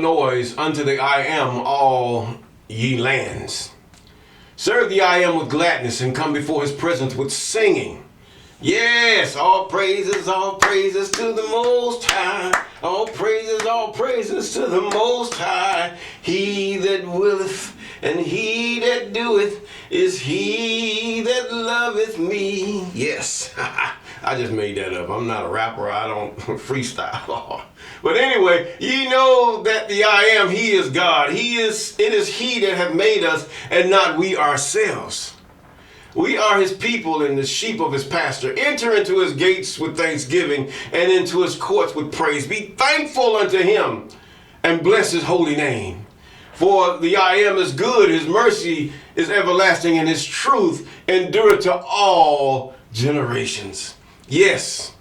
noise unto the I am, all ye lands. Serve the I am with gladness and come before his presence with singing. Yes, all praises to the Most High. All praises to the Most High. He that willeth and he that doeth is he that loveth me. Yes, I just made that up. I'm not a rapper. I don't freestyle. But anyway, ye know that the I am, he is God. It is he that hath made us and not we ourselves. We are his people and the sheep of his pasture. Enter into his gates with thanksgiving and into his courts with praise. Be thankful unto him and bless his holy name. For the I am is good, his mercy is everlasting, and his truth endureth to all generations. Yes.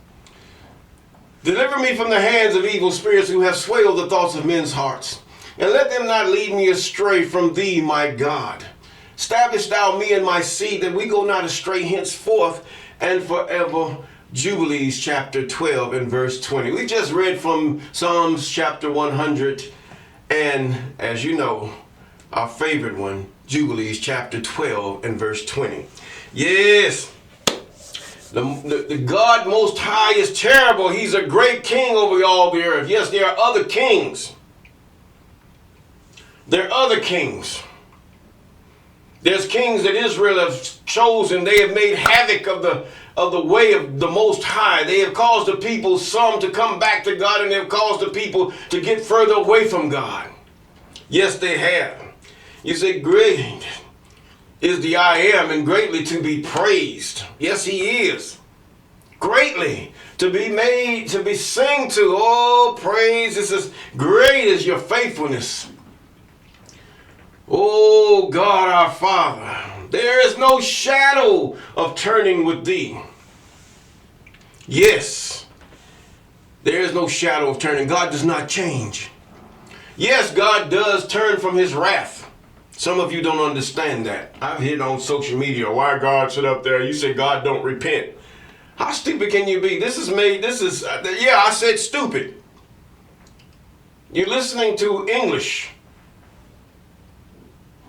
Deliver me from the hands of evil spirits who have swayed the thoughts of men's hearts. And let them not lead me astray from thee, my God. Establish thou me and my seed, that we go not astray henceforth and forever. Jubilees chapter 12 and verse 20. We just read from Psalms chapter 100 and, as you know, our favorite one, Jubilees chapter 12 and verse 20. Yes, the God Most High is terrible. He's a great king over all the earth. Yes, there are other kings. There are other kings. There's kings that Israel have chosen. They have made havoc of the way of the Most High. They have caused the people, some to come back to God, and they have caused the people to get further away from God. Yes, they have. You say, great is the I am, and greatly to be praised. Yes, he is. Greatly to be made, to be sung to. Oh, praise. This is great is your faithfulness. Oh, God our Father, there is no shadow of turning with thee. Yes, there is no shadow of turning. God does not change. Yes, God does turn from his wrath. Some of you don't understand that. I've hit on social media. Why God sit up there? You say God don't repent. How stupid can you be? Yeah, I said stupid. You're listening to English.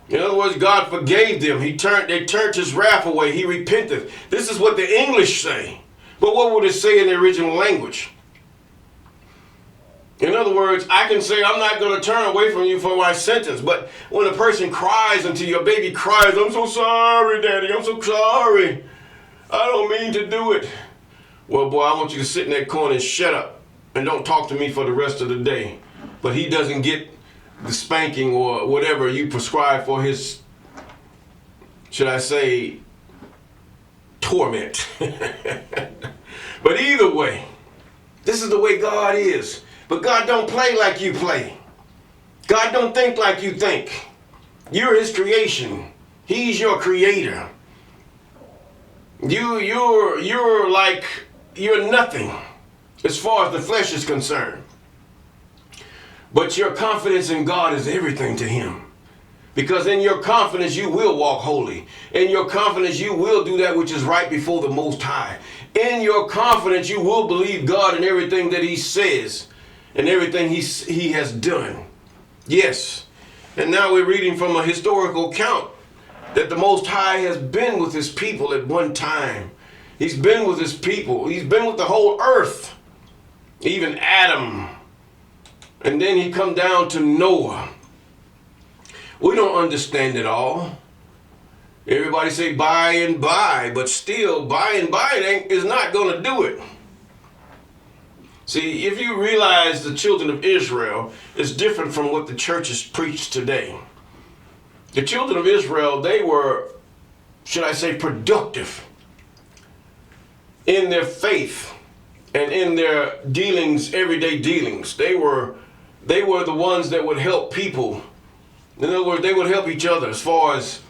In other words, God forgave them. They turned his wrath away. He repented. This is what the English say. But what would it say in the original language? In other words, I can say, I'm not going to turn away from you for my sentence. But when a person cries until your baby cries, I'm so sorry, Daddy, I'm so sorry. I don't mean to do it. Well, boy, I want you to sit in that corner and shut up and don't talk to me for the rest of the day. But he doesn't get the spanking or whatever you prescribe for his, should I say, torment. But either way, this is the way God is. But God don't play like you play. God don't think like you think. You're his creation. He's your creator. You're nothing as far as the flesh is concerned. But your confidence in God is everything to him. Because in your confidence, you will walk holy. In your confidence, you will do that which is right before the Most High. In your confidence, you will believe God in everything that he says and everything he has done. Yes. And now we're reading from a historical account that the Most High has been with his people at one time. He's been with his people. He's been with the whole earth. Even Adam. And then he come down to Noah. We don't understand it all. Everybody say by and by, but still by and by is not going to do it. See, if you realize the children of Israel is different from what the churches preach today. The children of Israel, they were, should I say, productive in their faith and in their dealings, everyday dealings. They were the ones that would help people. In other words, they would help each other as far as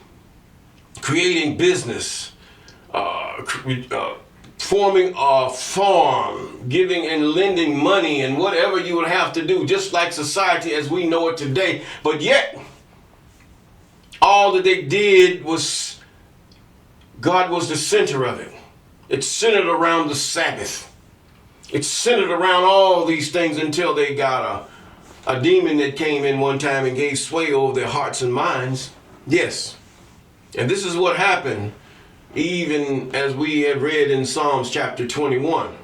creating business, forming a farm, giving and lending money, and whatever you would have to do, just like society as we know it today. But yet, all that they did was, God was the center of it. It's centered around the Sabbath. It's centered around all these things until they got a demon that came in one time and gave sway over their hearts and minds. Yes. And this is what happened, even as we have read in Psalms chapter 21.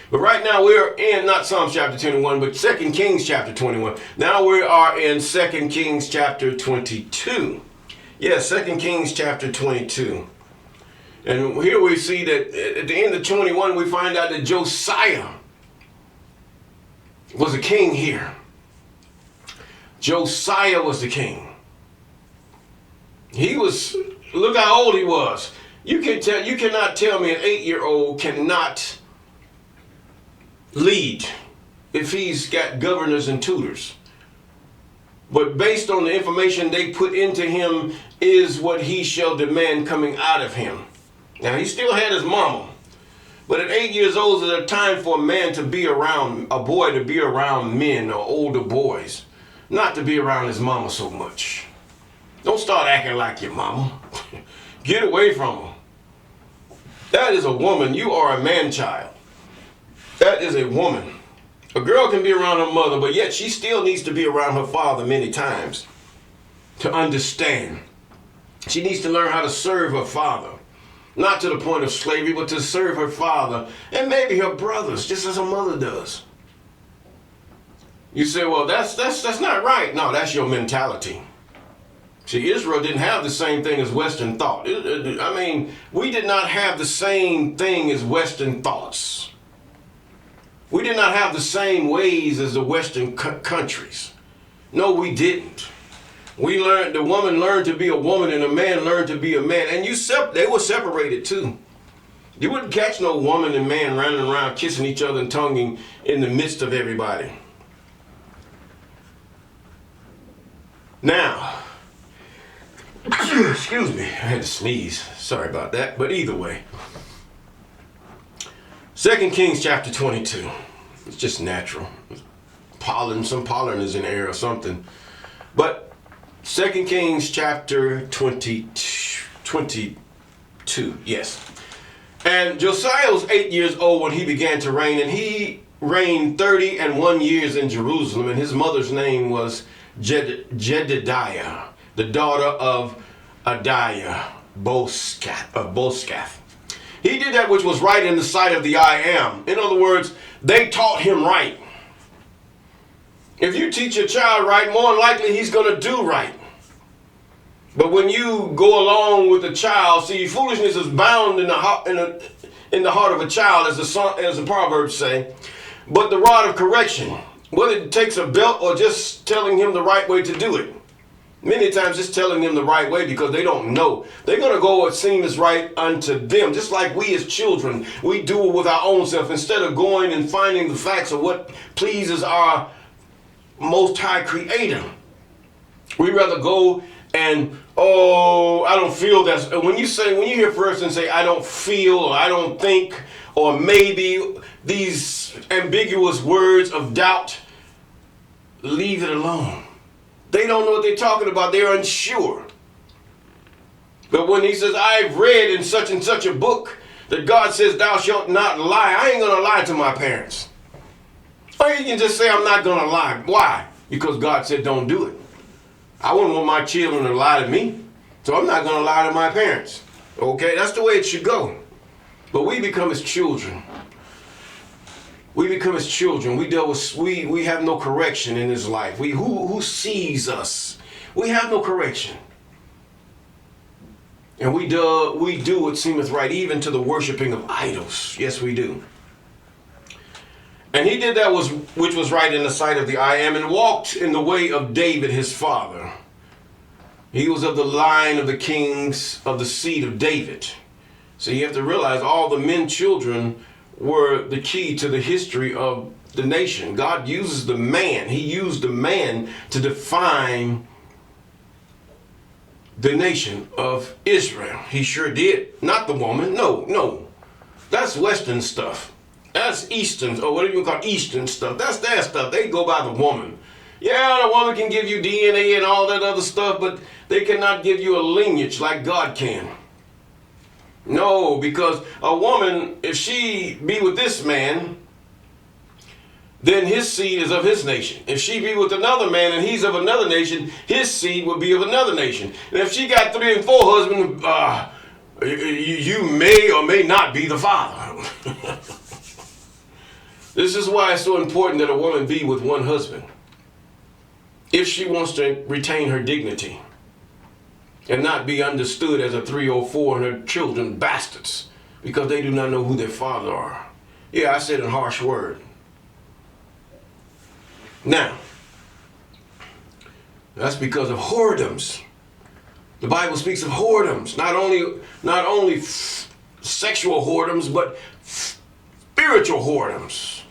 But right now we're in, not Psalms chapter 21, but 2 Kings chapter 21. Now we are in 2 Kings chapter 22. Yes, 2 Kings chapter 22. And here we see that at the end of 21, we find out that Josiah was a king here. Josiah was the king. He was, look how old he was. You cannot tell me an 8-year-old cannot lead if he's got governors and tutors. But based on the information they put into him is what he shall demand coming out of him. Now, he still had his mama. But at 8 years old is a time for a man to be around, a boy to be around men or older boys. Not to be around his mama so much. Don't start acting like your mama. Get away from her. That is a woman. You are a man-child. That is a woman. A girl can be around her mother, but yet she still needs to be around her father many times to understand. She needs to learn how to serve her father. Not to the point of slavery, but to serve her father and maybe her brothers, just as her mother does. You say, well, that's not right. No, that's your mentality. See, Israel didn't have the same thing as Western thought. I mean, we did not have the same thing as Western thoughts. We did not have the same ways as the Western countries. No, we didn't. We learned, the woman learned to be a woman and the man learned to be a man. And they were separated too. You wouldn't catch no woman and man running around kissing each other and tonguing in the midst of everybody. Now, excuse me, I had to sneeze. Sorry about that. But either way, 2 Kings chapter 22. It's just natural. Some pollen is in the air or something. But 2 Kings chapter 22, yes. And Josiah was 8 years old when he began to reign, and he reigned 31 years in Jerusalem, and his mother's name was Jedidiah, the daughter of Adiah Boskath. He did that which was right in the sight of the I Am. In other words, they taught him right. If you teach your child right, more than likely he's going to do right. But when you go along with the child, see, foolishness is bound in the heart of a child, as the Proverbs say. But the rod of correction, whether it takes a belt or just telling him the right way to do it. Many times just telling them the right way because they don't know. They're going to go what seems right unto them. Just like we as children, we do it with our own self. Instead of going and finding the facts of what pleases our Most High Creator, we rather go and, I don't feel that. When you hear a person say, I don't feel, or I don't think, or maybe, these ambiguous words of doubt, leave it alone. They don't know what they're talking about. They're unsure. But when he says, I've read in such and such a book that God says, thou shalt not lie, I ain't going to lie to my parents. Or you can just say, I'm not going to lie. Why? Because God said, don't do it. I wouldn't want my children to lie to me. So I'm not going to lie to my parents. Okay? That's the way it should go. But we become as children. We become as children. We have no correction in this life. Who sees us? We have no correction. And we do what seemeth right, even to the worshiping of idols. Yes, we do. And he did that which was right in the sight of the I Am, and walked in the way of David his father. He was of the line of the kings of the seed of David. So you have to realize all the men children were the key to the history of the nation. God uses the man. He used the man to define the nation of Israel. He sure did. Not the woman. No. That's Western stuff. That's Eastern, or whatever you call Eastern stuff. That's their stuff. They go by the woman. Yeah, the woman can give you DNA and all that other stuff, but they cannot give you a lineage like God can. No, because a woman, if she be with this man, then his seed is of his nation. If she be with another man and he's of another nation, his seed will be of another nation. And if she got 3 and 4 husbands, you may or may not be the father. This is why it's so important that a woman be with one husband, if she wants to retain her dignity and not be understood as a 3 or 4 and her children bastards because they do not know who their father are. Yeah, I said a harsh word. Now, that's because of whoredoms. The Bible speaks of whoredoms, not only sexual whoredoms, but spiritual whoredoms.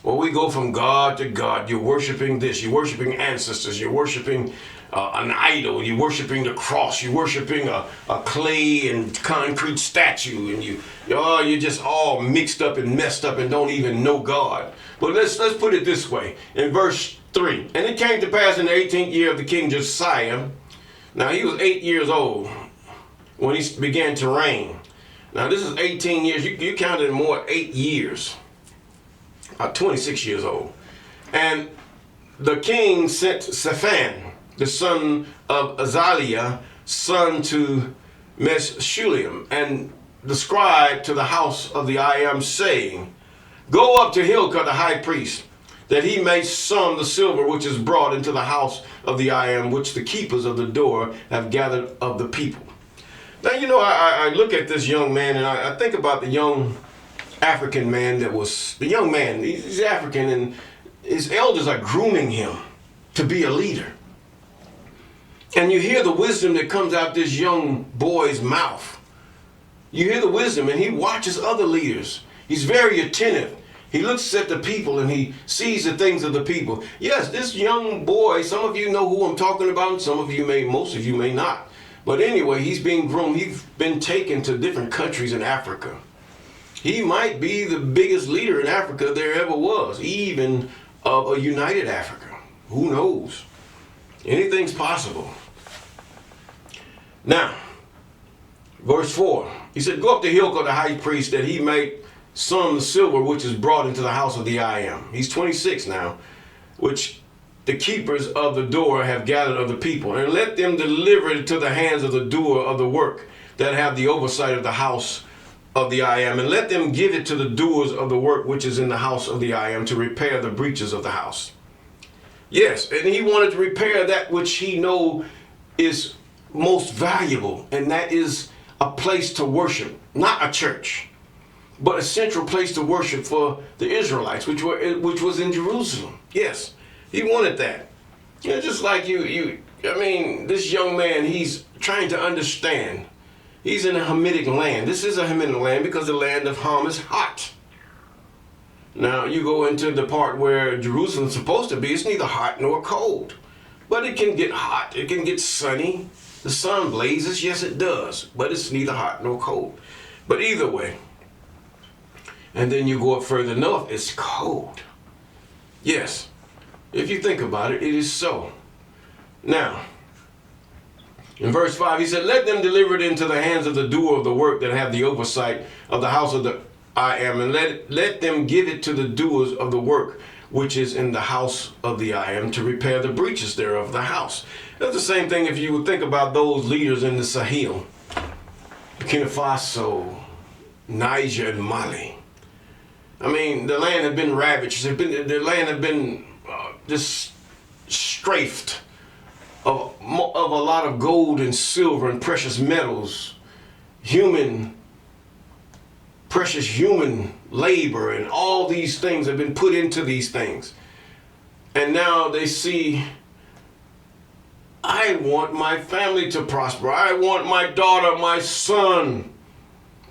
Well, we go from God to God. You're worshiping this. You're worshiping ancestors. You're worshiping an idol. You're worshiping the cross. You're worshiping a clay and concrete statue. And you're just all mixed up and messed up and don't even know God. But let's put it this way. In verse 3, and it came to pass in the 18th year of the king Josiah. Now, he was 8 years old when he began to reign. Now, this is 18 years. You counted more 8 years. 26 years old. And the king sent Shaphan, the son of Azaliah, son to Meshullam, and the scribe to the house of the I Am, saying, Go up to Hilkiah the high priest, that he may sum the silver which is brought into the house of the I Am, which the keepers of the door have gathered of the people. Now, I look at this young man, and I think about the young African man the young man, he's African, and his elders are grooming him to be a leader. And you hear the wisdom that comes out this young boy's mouth. You hear the wisdom, and he watches other leaders. He's very attentive. He looks at the people and he sees the things of the people. Yes, this young boy, some of you know who I'm talking about, most of you may not. But anyway, he's being groomed. He's been taken to different countries in Africa. He might be the biggest leader in Africa there ever was, even of a united Africa. Who knows? Anything's possible. Now, verse 4, he said, Go up to Hilkiah the high priest, that he may sum the silver which is brought into the house of the I Am. He's 26 now, which the keepers of the door have gathered of the people, and let them deliver it to the hands of the doer of the work that have the oversight of the house of the I Am, and let them give it to the doers of the work which is in the house of the I Am, to repair the breaches of the house. Yes, and he wanted to repair that which he know is most valuable, and that is a place to worship, not a church, but a central place to worship for the Israelites, which was in Jerusalem. Yes, he wanted that. Just like this young man, he's trying to understand. He's in a Hamitic land. This is a Hamitic land because the land of Ham is hot. Now, you go into the part where Jerusalem's supposed to be. It's neither hot nor cold. But it can get hot. It can get sunny. The sun blazes. Yes, it does. But it's neither hot nor cold. But either way. And then you go up further north. It's cold. Yes. If you think about it, it is so. Now, in verse 5, he said, Let them deliver it into the hands of the doer of the work that have the oversight of the house of the I Am, and let them give it to the doers of the work which is in the house of the I Am, to repair the breaches thereof the house. That's the same thing if you would think about those leaders in the Sahel, Burkina Faso, Niger, and Mali. I mean, the land had been ravaged. The land had been just strafed of a lot of gold and silver and precious metals, precious human labor, and all these things have been put into these things. And now they see, I want my family to prosper. I want my daughter, my son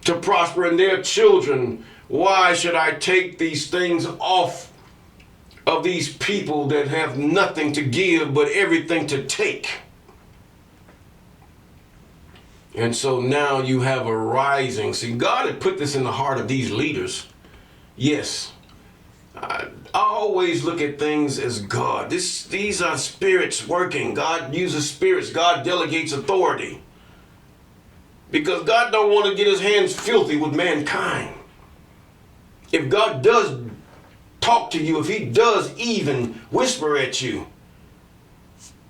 to prosper, and their children. Why should I take these things off of these people that have nothing to give but everything to take? And so now you have a rising. See, God had put this in the heart of these leaders. Yes. I always look at things as God. These are spirits working. God uses spirits. God delegates authority. Because God don't want to get his hands filthy with mankind. If God does talk to you, if he does even whisper at you,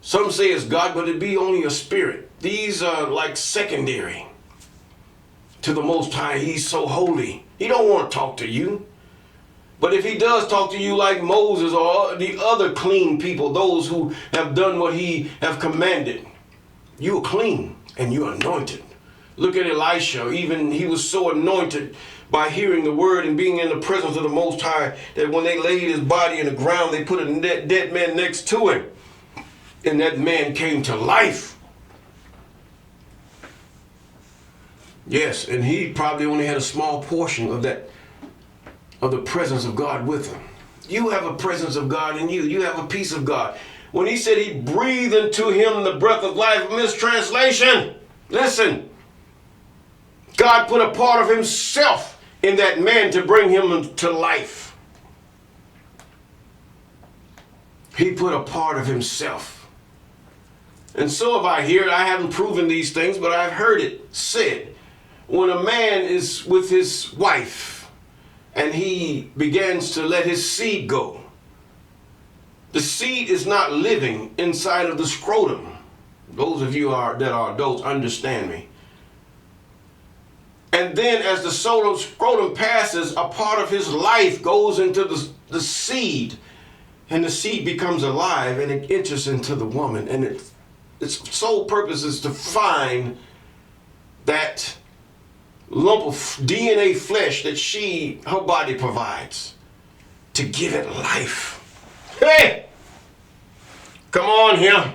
some say it's God, but it be only a spirit. These are like secondary to the Most High. He's so holy. He don't want to talk to you. But if he does talk to you like Moses or the other clean people, those who have done what he have commanded, you are clean and you are anointed. Look at Elisha. Even he was so anointed by hearing the word and being in the presence of the Most High that when they laid his body in the ground, they put a dead man next to him. And that man came to life. Yes, and he probably only had a small portion of the presence of God with him. You have a presence of God in you. You have a peace of God. When he said he breathed into him the breath of life, mistranslation. Listen, God put a part of himself in that man to bring him to life. He put a part of himself. And so if I hear it, I haven't proven these things, but I've heard it said. When a man is with his wife and he begins to let his seed go, the seed is not living inside of the scrotum. Those of you that are adults understand me. And then as the scrotum passes, a part of his life goes into the seed, and the seed becomes alive and it enters into the woman, and its sole purpose is to find that lump of DNA flesh that her body provides, to give it life. Hey! Come on here.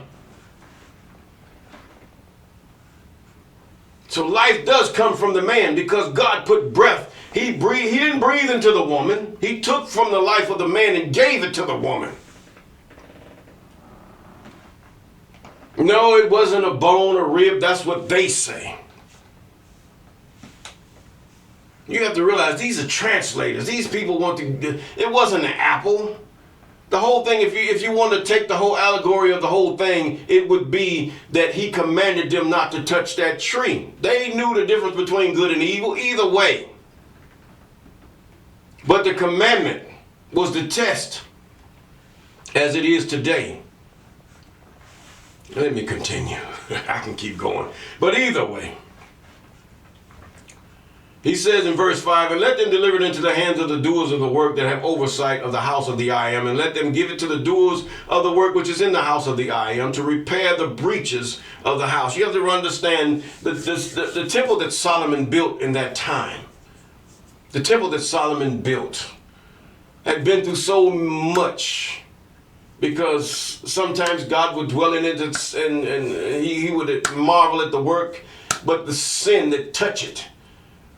So life does come from the man because God put breath. He didn't breathe into the woman. He took from the life of the man and gave it to the woman. No, it wasn't a bone or rib. That's what they say. You have to realize these are translators. These people it wasn't an apple. The whole thing, if you want to take the whole allegory of the whole thing, it would be that he commanded them not to touch that tree. They knew the difference between good and evil either way. But the commandment was the test, as it is today. Let me continue. I can keep going. But either way, he says in verse 5, and let them deliver it into the hands of the doers of the work that have oversight of the house of the I Am, and let them give it to the doers of the work which is in the house of the I Am, to repair the breaches of the house. You have to understand that the temple that Solomon built in that time, the temple that Solomon built, had been through so much, because sometimes God would dwell in it and he would marvel at the work, but the sin that touch it,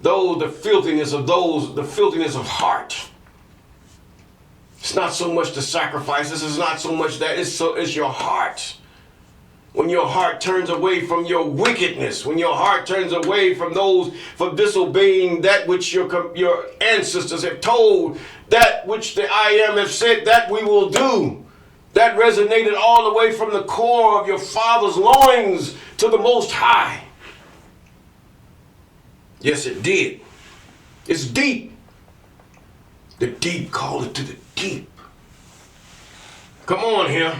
the filthiness of heart. It's not so much the sacrifices, it's not so much that, it's your heart. When your heart turns away from your wickedness, when your heart turns away from for disobeying that which your ancestors have told, that which the I Am have said that we will do, that resonated all the way from the core of your father's loins to the Most High. Yes, it did. It's deep. The deep called it to the deep. Come on here.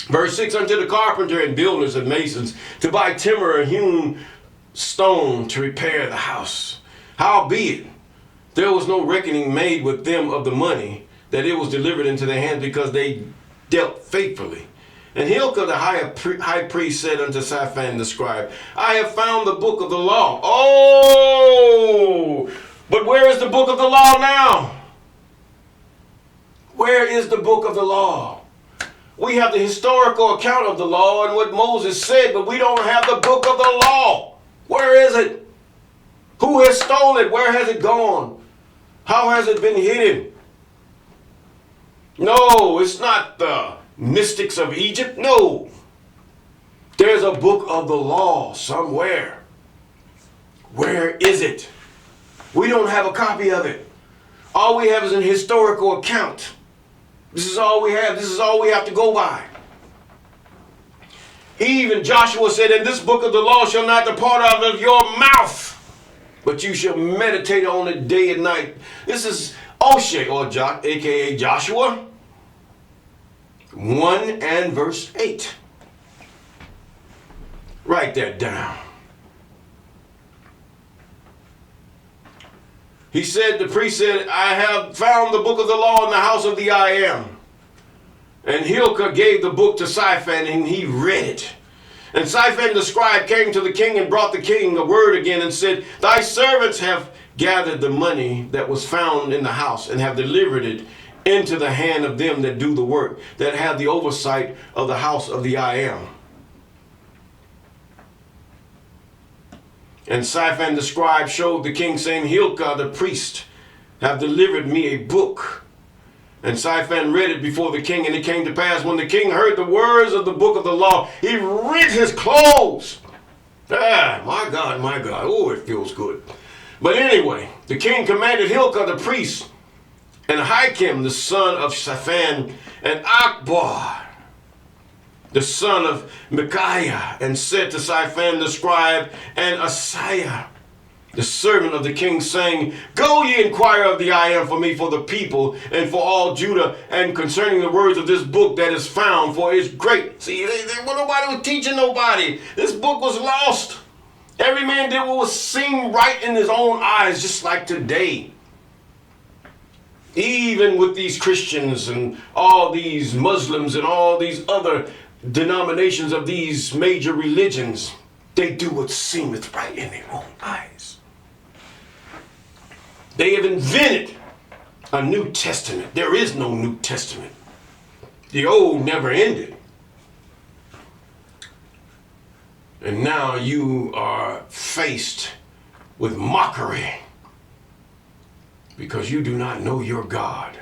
Verse 6, unto the carpenter and builders and masons to buy timber and hewn stone to repair the house. Howbeit, there was no reckoning made with them of the money that it was delivered into their hands, because they dealt faithfully. And Hilkiah the high priest said unto Shaphan the scribe, I have found the book of the law. Oh, but where is the book of the law now? Where is the book of the law? We have the historical account of the law and what Moses said, but we don't have the book of the law. Where is it? Who has stolen it? Where has it gone? How has it been hidden? No, it's not the mystics of Egypt. No. There's a book of the law somewhere. Where is it? We don't have a copy of it. All we have is an historical account. This is all we have. This is all we have to go by. Even Joshua said, and this book of the law shall not depart out of your mouth, but you shall meditate on it day and night. This is Oshay, or aka Joshua 1 and verse 8. Write that down. He said, the priest said, I have found the book of the law in the house of the I am. And Hilkiah gave the book to Shaphan, and he read it. And Shaphan the scribe came to the king and brought the king the word again and said, thy servants have gathered the money that was found in the house and have delivered it into the hand of them that do the work, that have the oversight of the house of the I am. And Shaphan the scribe showed the king, saying, Hilkiah the priest have delivered me a book. And Shaphan read it before the king, and it came to pass, when the king heard the words of the book of the law, he rent his clothes. My God, my God. Oh, it feels good. But anyway, the king commanded Hilkiah the priest, and Ahikam the son of Shaphan, and Akbar the son of Micaiah, and said to Shaphan the scribe, and Josiah the servant of the king, saying, go ye inquire of the I am for me, for the people, and for all Judah, and concerning the words of this book that is found, for it is great. See, nobody was teaching nobody. This book was lost. Every man did what was seen right in his own eyes, just like today. Even with these Christians and all these Muslims and all these other denominations of these major religions, they do what seemeth right in their own eyes. They have invented a New Testament. There is no New Testament. The old never ended. And now you are faced with mockery because you do not know your God.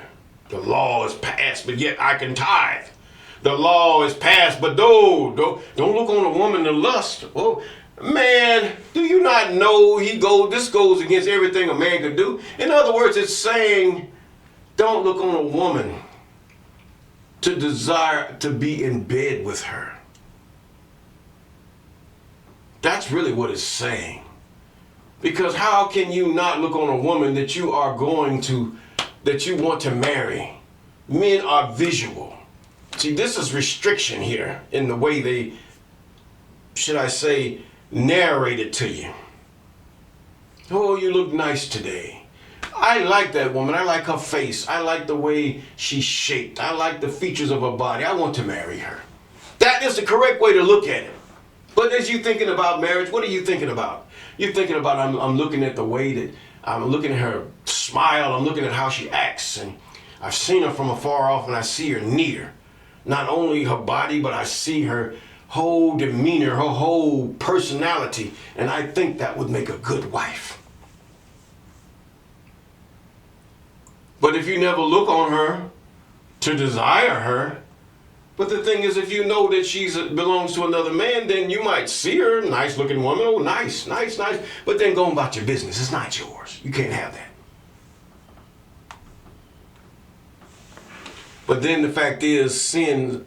The law is passed, but yet I can tithe. The law is passed, but don't look on a woman to lust. Oh, man, do you not know this goes against everything a man could do? In other words, it's saying, don't look on a woman to desire to be in bed with her. That's really what it's saying. Because how can you not look on a woman that you want to marry? Men are visual. See, this is restriction here in the way they, should I say, narrate it to you. Oh, you look nice today. I like that woman. I like her face. I like the way she's shaped. I like the features of her body. I want to marry her. That is the correct way to look at it. But as you're thinking about marriage, what are you thinking about? You're thinking about, I'm looking at the way that, I'm looking at her smile. I'm looking at how she acts. And I've seen her from afar off and I see her near. Not only her body, but I see her whole demeanor, her whole personality, and I think that would make a good wife. But if you never look on her to desire her, but the thing is, if you know that she belongs to another man, then you might see her, nice looking woman, oh nice, but then go about your business. It's not yours. You can't have that. But then the fact is, sin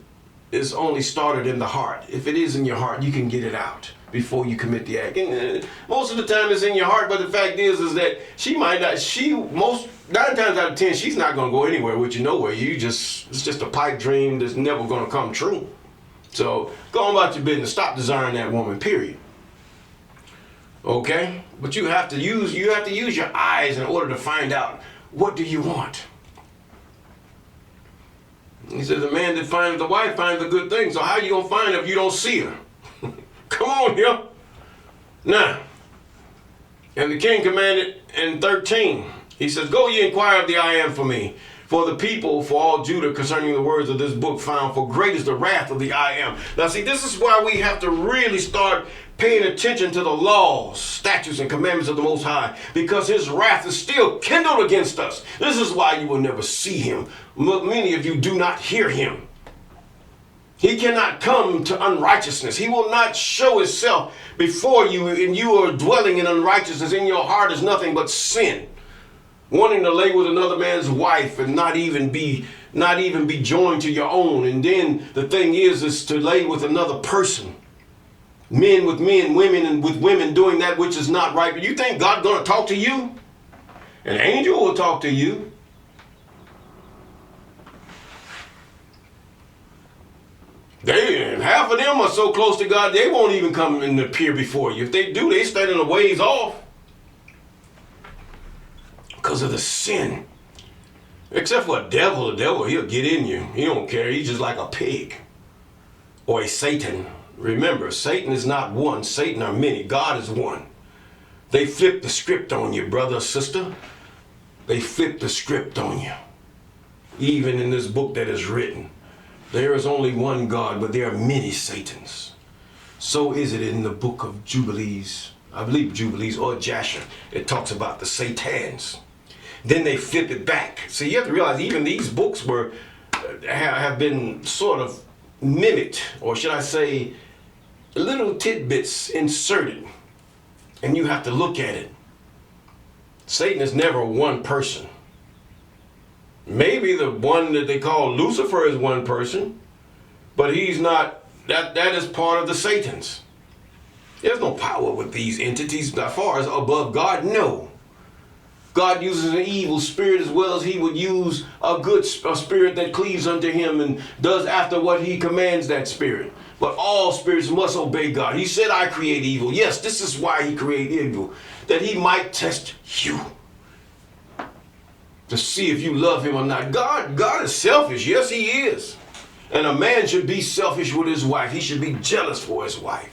is only started in the heart. If it is in your heart, you can get it out before you commit the act. And most of the time it's in your heart, but the fact is that she might not, 9 times out of 10, she's not going to go anywhere with you nowhere. It's just a pipe dream that's never going to come true. So go on about your business. Stop desiring that woman, period. Okay? But you have to use your eyes in order to find out, what do you want? He says, the man that finds the wife finds a good thing. So how you going to find her if you don't see her? Come on here. Now, and the king commanded in 13, he says, go ye inquire of the I am for me, for the people, for all Judah, concerning the words of this book found, for great is the wrath of the I am. Now see, this is why we have to really start paying attention to the laws, statutes, and commandments of the Most High, because his wrath is still kindled against us. This is why you will never see him. Many of you do not hear him. He cannot come to unrighteousness. He will not show himself before you, and you are dwelling in unrighteousness. In your heart is nothing but sin. Wanting to lay with another man's wife and not even be joined to your own. And then the thing is to lay with another person. Men with men, women with women, doing that which is not right. But you think God's going to talk to you? An angel will talk to you. Half of them are so close to God, they won't even come and appear before you. If they do, they standing a ways off. Because of the sin. Except for a devil, he'll get in you. He don't care. He's just like a pig. Or a Satan. Remember, Satan is not one. Satan are many. God is one. They flip the script on you, brother or sister. They flip the script on you. Even in this book that is written. There is only one God, but there are many Satans. So is it in the book of Jubilees. I believe Jubilees or Jasher. It talks about the Satans. Then they flip it back. So you have to realize even these books have been sort of mimicked, or should I say, little tidbits inserted. And you have to look at it. Satan is never one person. Maybe the one that they call Lucifer is one person, but he's not, that is part of the Satans. There's no power with these entities as far as above God, no. God uses an evil spirit as well as he would use a spirit that cleaves unto him and does after what he commands that spirit. But all spirits must obey God. He said, I create evil. Yes, this is why he created evil, that he might test you to see if you love him or not. God is selfish. Yes, he is. And a man should be selfish with his wife. He should be jealous for his wife.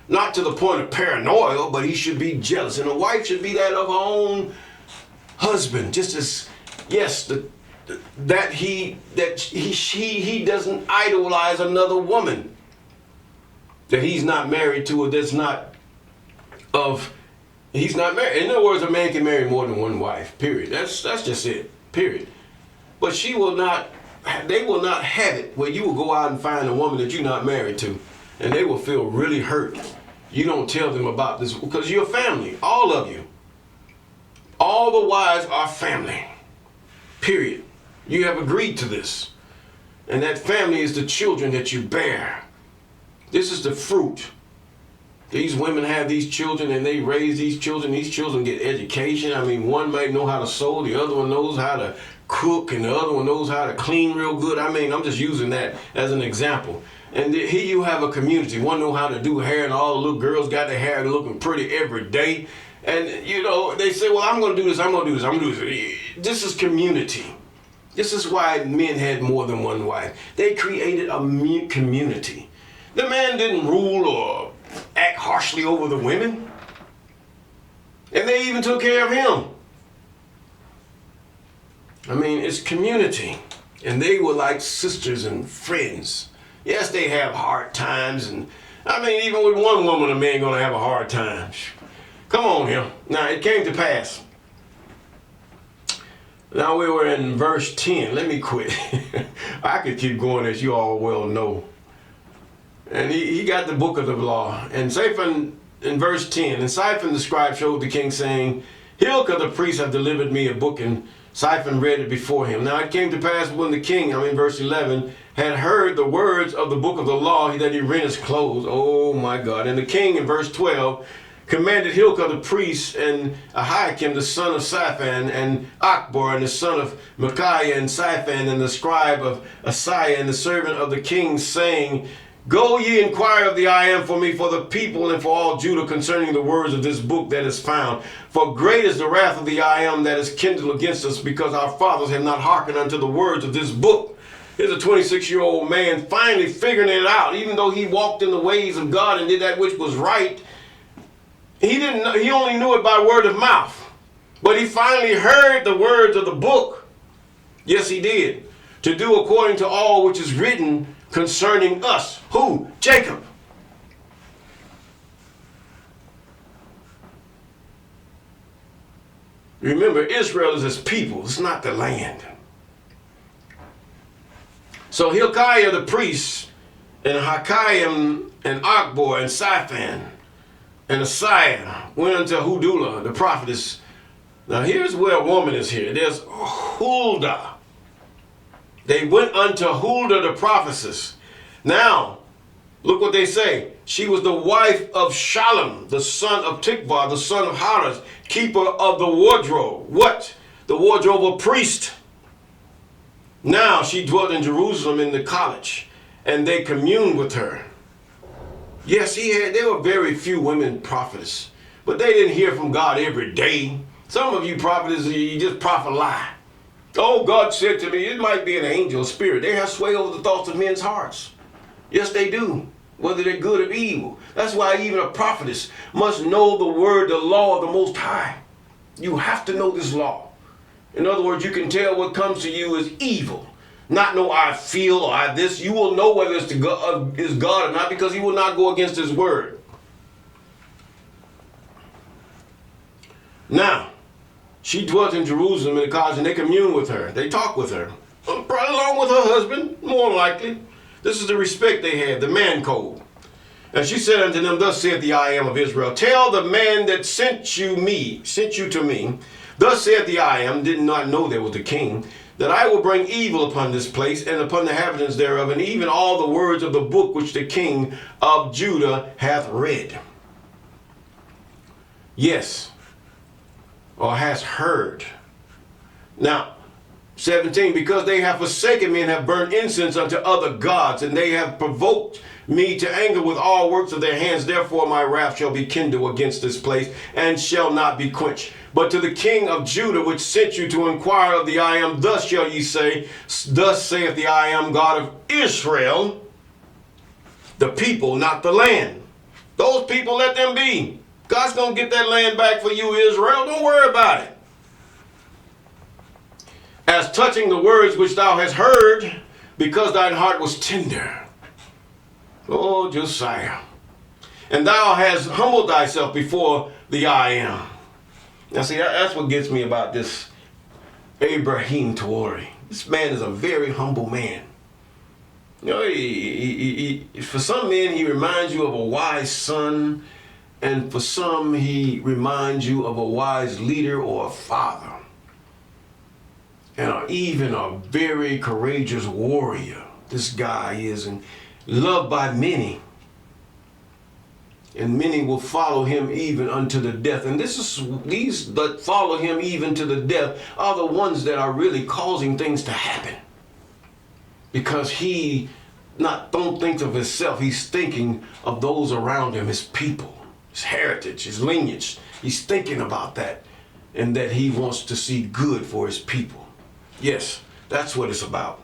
Not to the point of paranoia, but he should be jealous. And a wife should be that of her own husband, just as, yes, he doesn't idolize another woman that he's not married to, or he's not married. In other words, a man can marry more than one wife, period. That's just it, period. But they will not have it where you will go out and find a woman that you're not married to, and they will feel really hurt. You don't tell them about this, because you're family, all of you. All the wives are family, period. You have agreed to this. And that family is the children that you bear. This is the fruit. These women have these children and they raise these children. These children get education. I mean, one might know how to sew, the other one knows how to cook, and the other one knows how to clean real good. I mean, I'm just using that as an example. And here you have a community. One know how to do hair, and all the little girls got their hair looking pretty every day. And, you know, they say, well, I'm going to do this, I'm going to do this, I'm going to do this. This is community. This is why men had more than one wife. They created a community. The man didn't rule or act harshly over the women. And they even took care of him. I mean, it's community. And they were like sisters and friends. Yes, they have hard times. And I mean, even with one woman, a man going to have a hard time. Come on here. Now, it came to pass. Now we were in verse 10. Let me quit. I could keep going, as you all well know. And he got the book of the law. And Shaphan, in verse 10, and Shaphan the scribe showed the king, saying, Hilkiah the priest hath delivered me a book, and Shaphan read it before him. Now it came to pass when the king, verse 11, had heard the words of the book of the law, that he rent his clothes. Oh my God. And the king, in verse 12, commanded Hilkiah the priest, and Ahikam the son of Shaphan, and Akbor and the son of Micaiah, and Shaphan, and the scribe of Josiah, and the servant of the king, saying, Go ye inquire of the I am for me, for the people, and for all Judah, concerning the words of this book that is found. For great is the wrath of the I am that is kindled against us, because our fathers have not hearkened unto the words of this book. Here's a 26-year-old man finally figuring it out. Even though he walked in the ways of God and did that which was right, he only knew it by word of mouth. But he finally heard the words of the book. Yes, he did. To do according to all which is written concerning us. Who? Jacob. Remember, Israel is his people. It's not the land. So Hilkiah the priest, and Ahikam, and Akbor, and Shaphan, and Josiah went unto Huldah the prophetess. Now here's where a woman is here. There's Huldah. They went unto Huldah the prophetess. Now, look what they say. She was the wife of Shallum, the son of Tikvah, the son of Harez, keeper of the wardrobe. What? The wardrobe of priest. Now she dwelt in Jerusalem in the college, and they communed with her. Yes, there were very few women prophetess, but they didn't hear from God every day. Some of you prophetess, you just prophet lie. Oh, God said to me, it might be an angel spirit. They have sway over the thoughts of men's hearts. Yes, they do, whether they're good or evil. That's why even a prophetess must know the word, the law of the Most High. You have to know this law. In other words, you can tell what comes to you is evil. Not know I feel or I this. You will know whether it's God or not, because he will not go against his word. Now, she dwelt in Jerusalem in the cause, and they communed with her. They talked with her. Probably along with her husband, more likely. This is the respect they had, the man code. And she said unto them, thus saith the I am of Israel, tell the man that sent you to me, thus saith the I am, did not know there was a king, that I will bring evil upon this place and upon the inhabitants thereof, and even all the words of the book which the king of Judah hath read. Yes, or has heard. Now, 17, because they have forsaken me and have burned incense unto other gods, and they have provoked me to anger with all works of their hands, therefore my wrath shall be kindled against this place, and shall not be quenched. But to the king of Judah, which sent you to inquire of the I am, thus shall ye say, thus saith the I am God of Israel, the people, not the land. Those people, let them be. God's going to get that land back for you, Israel. Don't worry about it. As touching the words which thou hast heard, because thine heart was tender. Oh, Josiah. And thou hast humbled thyself before the I am. Now see, that's what gets me about this Abraham Tawari. This man is a very humble man. You know, for some men, he reminds you of a wise son. And for some, he reminds you of a wise leader or a father. And even a very courageous warrior. This guy is, and loved by many. And many will follow him even unto the death. And these that follow him even to the death are the ones that are really causing things to happen. Because he don't think of himself. He's thinking of those around him, his people, his heritage, his lineage. He's thinking about that. And that he wants to see good for his people. Yes, that's what it's about.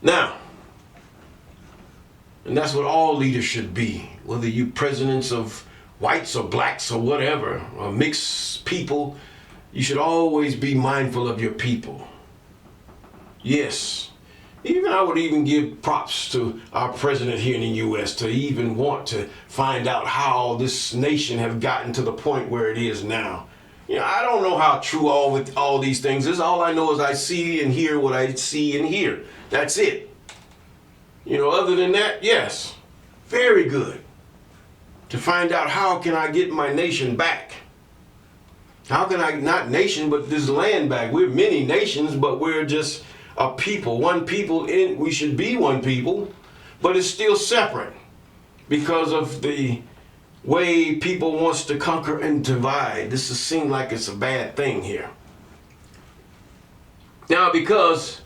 Now, and that's what all leaders should be, whether you presidents of whites or blacks or whatever, or mixed people, you should always be mindful of your people. Yes, I would even give props to our president here in the U.S. to even want to find out how this nation have gotten to the point where it is now. You know, I don't know how true all these things is. All I know is I see and hear what I see and hear. That's it. You know, other than that, yes, very good. To find out how can I get my nation back? How can I, not nation, but this land back? We're many nations, but we're just a people. One people, we should be one people, but it's still separate because of the way people wants to conquer and divide. This seems like it's a bad thing here. Now, because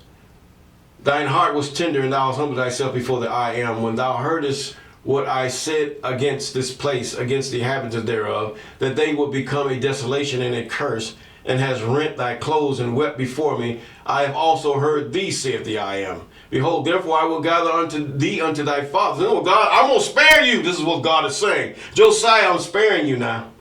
thine heart was tender, and thou hast humbled thyself before the I am, when thou heardest what I said against this place, against the inhabitants thereof, that they will become a desolation and a curse, and has rent thy clothes and wept before me, I have also heard thee, saith the I am. Behold, therefore I will gather unto thee unto thy fathers. Oh God, I'm going to spare you. This is what God is saying. Josiah, I'm sparing you now.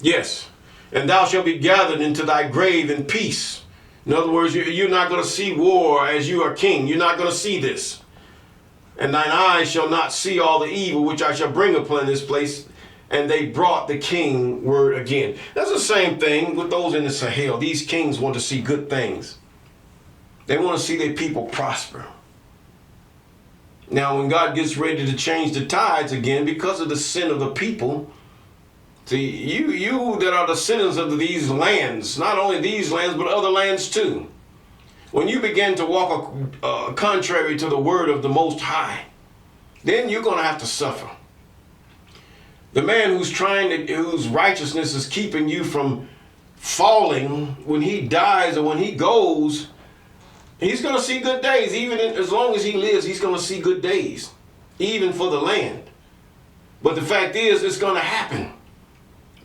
Yes. And thou shalt be gathered into thy grave in peace. In other words, you're not going to see war as you are king. You're not going to see this. And thine eyes shall not see all the evil which I shall bring upon this place. And they brought the king word again. That's the same thing with those in the Sahel. These kings want to see good things. They want to see their people prosper. Now, when God gets ready to change the tides again because of the sin of the people, see, you that are the sinners of these lands, not only these lands, but other lands too. When you begin to walk contrary to the word of the Most High, then you're going to have to suffer. The man whose righteousness is keeping you from falling, when he dies or when he goes, He's going to see good days. As long as he lives, he's going to see good days, even for the land. But the fact is, it's going to happen.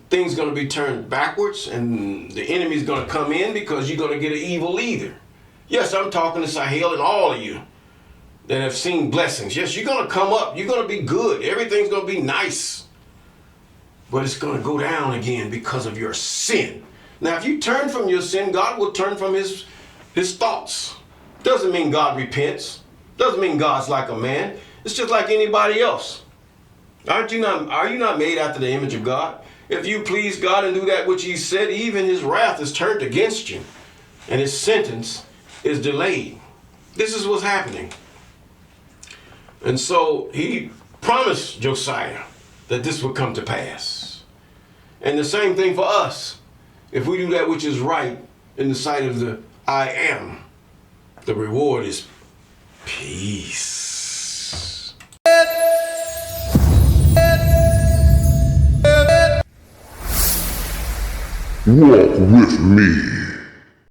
Things are going to be turned backwards, and the enemy's going to come in because you're going to get an evil leader. Yes, I'm talking to Sahel and all of you that have seen blessings. Yes, you're going to come up. You're going to be good. Everything's going to be nice. But it's going to go down again because of your sin. Now, if you turn from your sin, God will turn from his thoughts. Doesn't mean God repents. Doesn't mean God's like a man. It's just like anybody else. Are you not made after the image of God? If you please God and do that which he said, even his wrath is turned against you, and his sentence is delayed. This is what's happening. And so he promised Josiah that this would come to pass. And the same thing for us. If we do that which is right in the sight of the I am, the reward is peace. Walk with me.